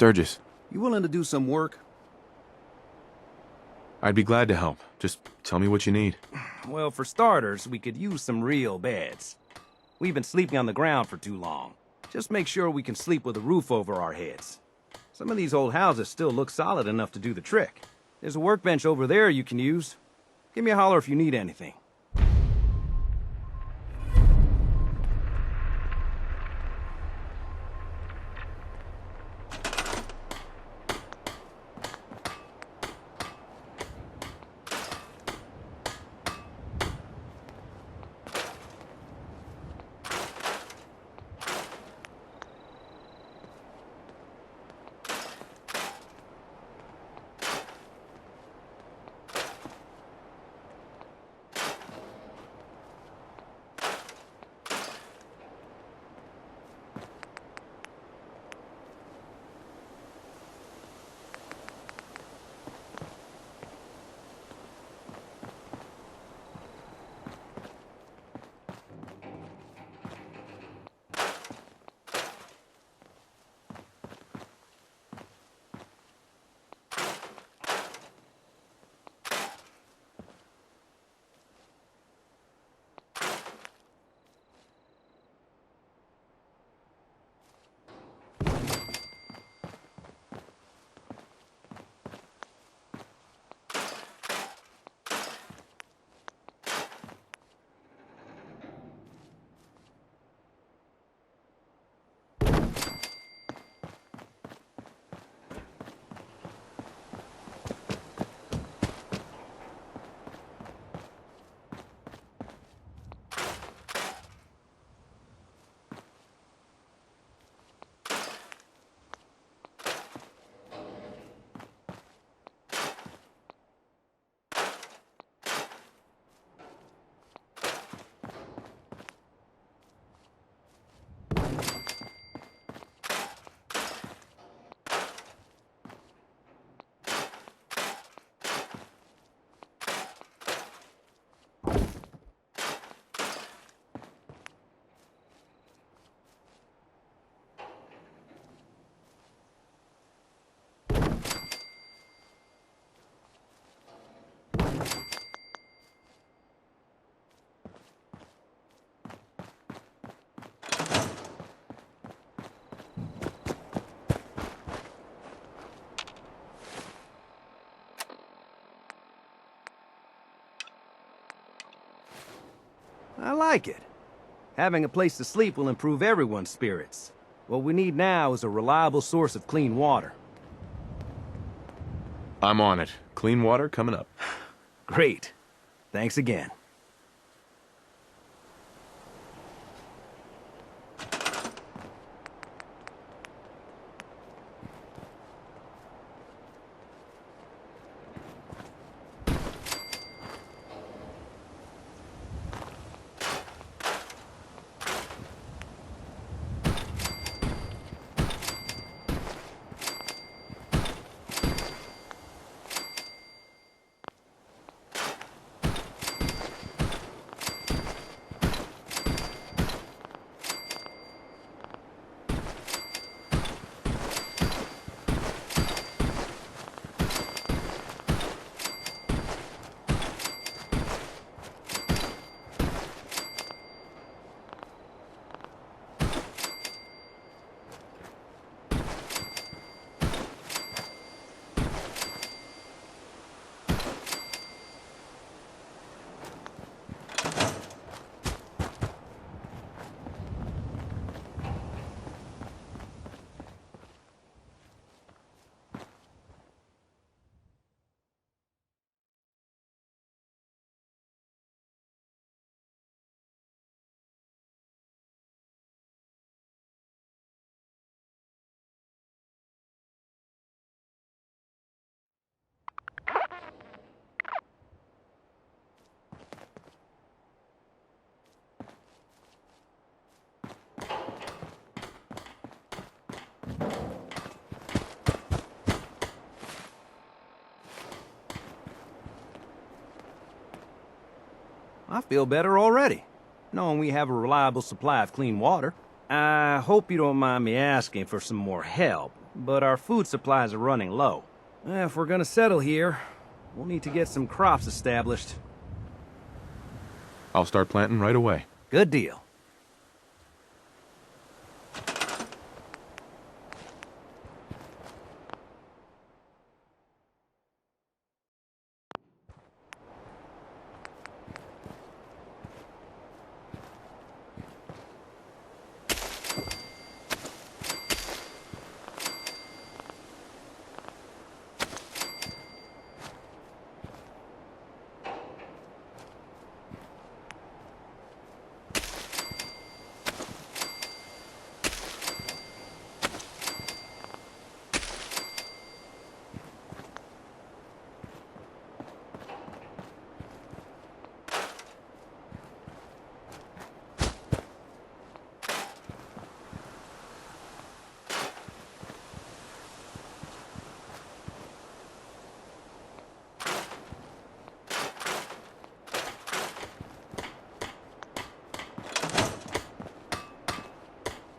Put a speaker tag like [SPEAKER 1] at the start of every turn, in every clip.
[SPEAKER 1] Sturgis.
[SPEAKER 2] You willing to do some work?
[SPEAKER 1] I'd be glad to help. Just tell me what you need.
[SPEAKER 3] Well, for starters, we could use some real beds. We've been sleeping on the ground for too long. Just make sure we can sleep with a roof over our heads. Some of these old houses still look solid enough to do the trick. There's a workbench over there you can use. Give me a holler if you need anything. I like it. Having a place to sleep will improve everyone's spirits. What we need now is a reliable source of clean water.
[SPEAKER 1] I'm on it. Clean water coming up.
[SPEAKER 3] Great. Thanks again. I feel better already, knowing we have a reliable supply of clean water. I hope you don't mind me asking for some more help, but our food supplies are running low. If we're gonna settle here, we'll need to get some crops established.
[SPEAKER 1] I'll start planting right away.
[SPEAKER 3] Good deal.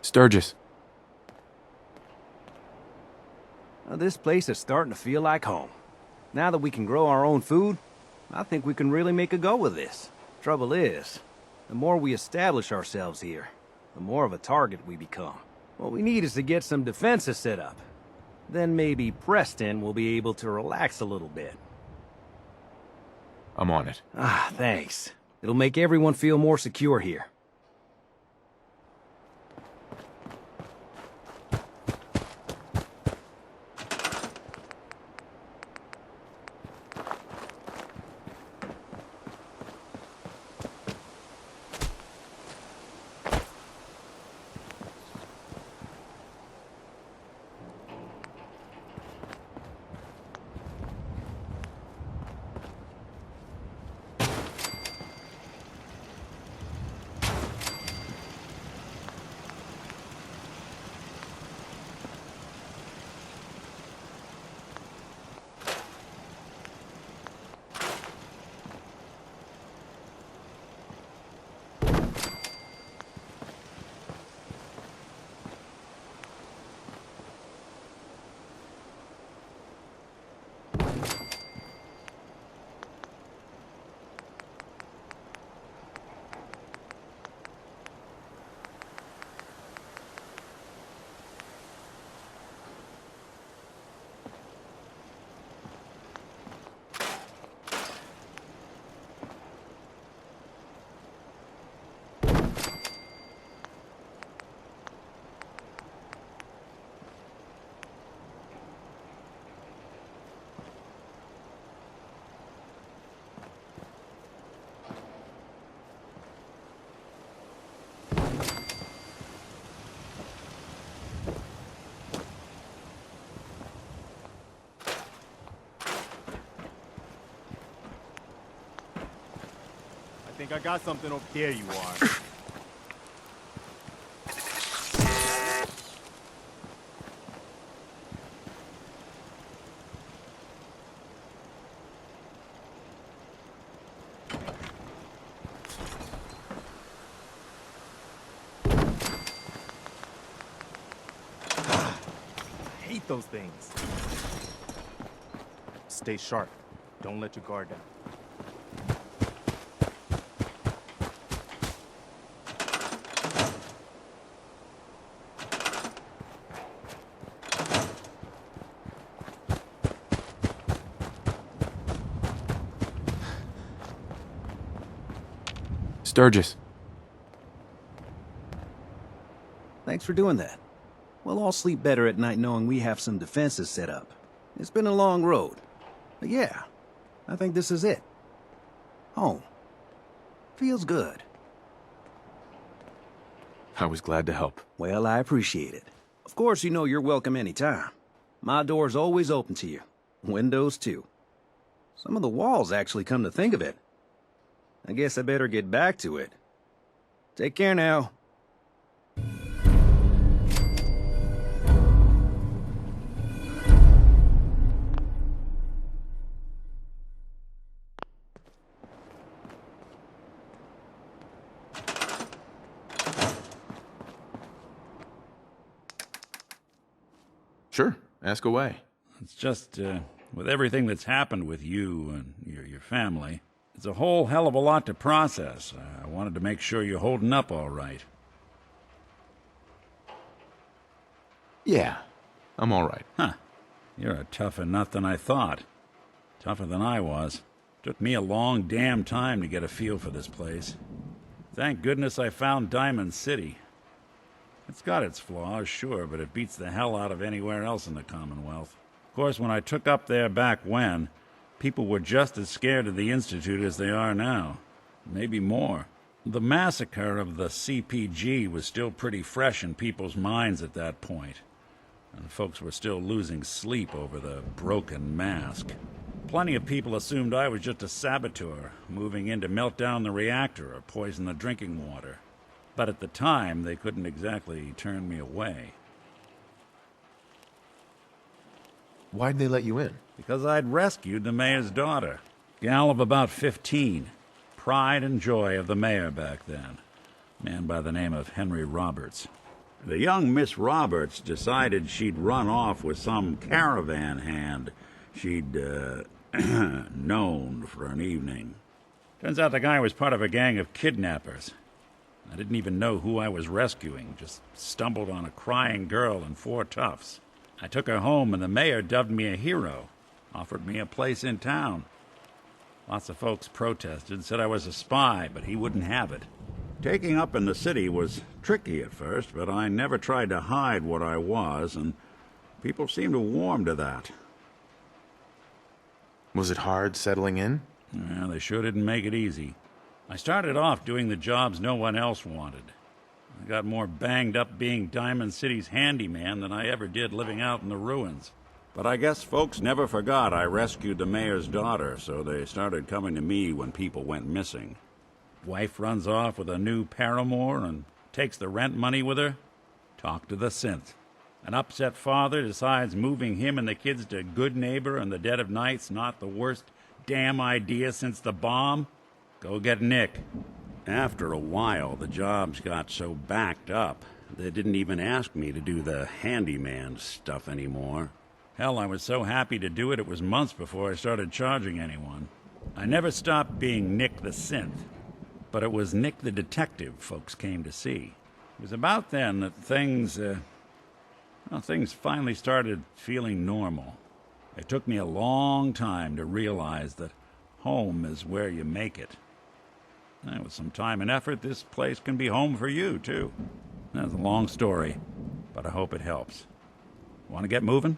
[SPEAKER 1] Sturgis.
[SPEAKER 3] This place is starting to feel like home. Now that we can grow our own food, I think we can really make a go with this. Trouble is, the more we establish ourselves here, the more of a target we become. What we need is to get some defenses set up. Then maybe Preston will be able to relax a little bit.
[SPEAKER 1] I'm on it.
[SPEAKER 3] Thanks. It'll make everyone feel more secure here.
[SPEAKER 2] I think I got something over there. You are. I hate those things. Stay sharp. Don't let your guard down.
[SPEAKER 1] Sturgis.
[SPEAKER 3] Thanks for doing that. We'll all sleep better at night knowing we have some defenses set up. It's been a long road. But yeah, I think this is it. Home. Feels good.
[SPEAKER 1] I was glad to help.
[SPEAKER 3] Well, I appreciate it. Of course, you know you're welcome anytime. My door's always open to you. Windows, too. Some of the walls actually come to think of it. I guess I better get back to it. Take care now.
[SPEAKER 1] Sure, ask away.
[SPEAKER 4] It's just, with everything that's happened with you and your family, it's a whole hell of a lot to process. I wanted to make sure you're holding up all right.
[SPEAKER 1] Yeah, I'm all right.
[SPEAKER 4] Huh. You're a tougher nut than I thought. Tougher than I was. Took me a long damn time to get a feel for this place. Thank goodness I found Diamond City. It's got its flaws, sure, but it beats the hell out of anywhere else in the Commonwealth. Of course, when I took up there back when, people were just as scared of the Institute as they are now. Maybe more. The massacre of the CPG was still pretty fresh in people's minds at that point, and folks were still losing sleep over the broken mask. Plenty of people assumed I was just a saboteur, moving in to melt down the reactor or poison the drinking water. But at the time, they couldn't exactly turn me away.
[SPEAKER 1] Why'd they let you in?
[SPEAKER 4] Because I'd rescued the mayor's daughter. Gal of about 15. Pride and joy of the mayor back then. Man by the name of Henry Roberts. The young Miss Roberts decided she'd run off with some caravan hand she'd, known for an evening. Turns out the guy was part of a gang of kidnappers. I didn't even know who I was rescuing, just stumbled on a crying girl and 4 toughs. I took her home and the mayor dubbed me a hero, offered me a place in town. Lots of folks protested, said I was a spy, but he wouldn't have it. Taking up in the city was tricky at first, but I never tried to hide what I was, and people seemed to warm to that.
[SPEAKER 1] Was it hard settling in?
[SPEAKER 4] Well, they sure didn't make it easy. I started off doing the jobs no one else wanted. I got more banged up being Diamond City's handyman than I ever did living out in the ruins. But I guess folks never forgot I rescued the mayor's daughter, so they started coming to me when people went missing. Wife runs off with a new paramour and takes the rent money with her. Talk to the synth. An upset father decides moving him and the kids to Good Neighbor in the dead of night's not the worst damn idea since the bomb. Go get Nick. After a while, the jobs got so backed up, they didn't even ask me to do the handyman stuff anymore. Hell, I was so happy to do it, it was months before I started charging anyone. I never stopped being Nick the Synth, but it was Nick the Detective folks came to see. It was about then that things finally started feeling normal. It took me a long time to realize that home is where you make it. And with some time and effort, this place can be home for you, too. That's a long story, but I hope it helps. Want to get moving?